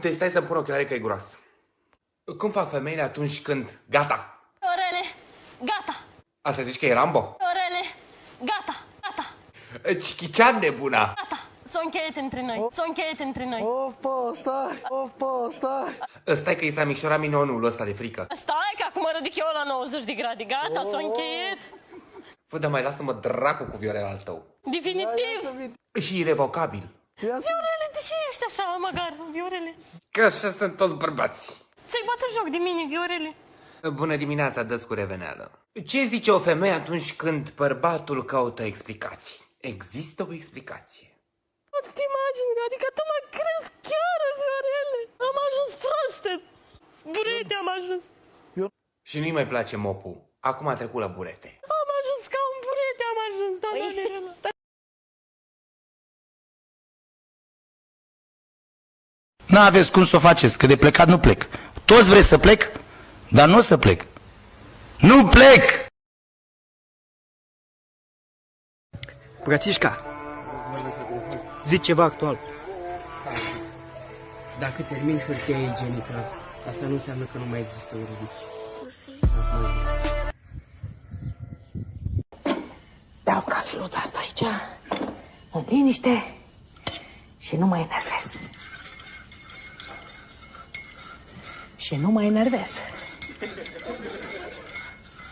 Te stai să-mi pun ochelare că e gros. Cum fac femeile atunci când... Gata! Orele, gata! Asta zici că e Rambo? Orele, gata, gata, Chichicea nebuna! gata! S-o încheiet între noi, s-o încheiet între noi. Stai. Stai că i s-a micșorat minonul ăsta de frică. Stai că acum ridic eu la 90 de grade, gata, s-o încheiet. Fă, dar mai lasă-mă dracu cu Viorel al tău. Definitiv. Și irrevocabil. Viorele, de ce ești așa, măgar, Viorele? Că așa sunt toți bărbați. Ți-ai bătut joc de mine, Viorele? Bună dimineața, dă-ți cu reveneală. Ce zice o femeie atunci când bărbatul caută explicații? Există o explicație. Poți te imagini, adică tu mă crezi chiar, Viorele? Am ajuns prostă. Burete am ajuns. Și nu-i mai place mopul. Acum a trecut la burete. Am ajuns ca un burete, am ajuns, da, da. N-aveți cum să o faceți, că de plecat nu plec. Toți vreți să plec, dar nu o să plec. Nu plec! Brățișca, zi ceva actual. Dacă termin hârtia igienică, asta nu înseamnă că nu mai există urzici. Beau cafeluța asta aici, în liniște și nu mă enervez. Și nu mă enervez.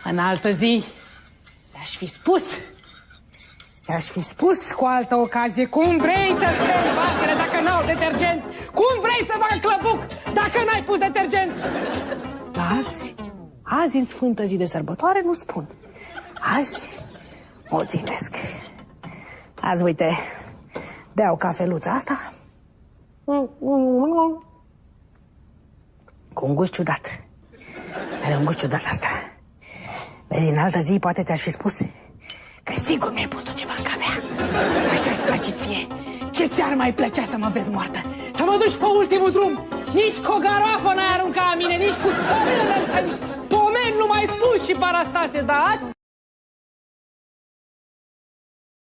În altă zi, ți-aș fi spus cu altă ocazie cum vrei să speli vasele dacă n-au detergent, cum vrei să facă clăbuc dacă n-ai pus detergent. Azi, în sfântă zi de sărbătoare, nu spun. Azi mă ținesc. Azi, uite, beau cafeluța asta cu un gust ciudat. Are un gust ciudat asta. Vezi, în altă zi poate ți-aș fi spus că sigur mi-ai pus tu ceva în cafea. Așa-ți place ție. Ce ți-ar mai plăcea să mă vezi moartă? Să mă duci pe ultimul drum. Nici cu o garoafă n-ai arunca la mine, nici cu țărână, nici pomeni nu mai spus și parastase, dar azi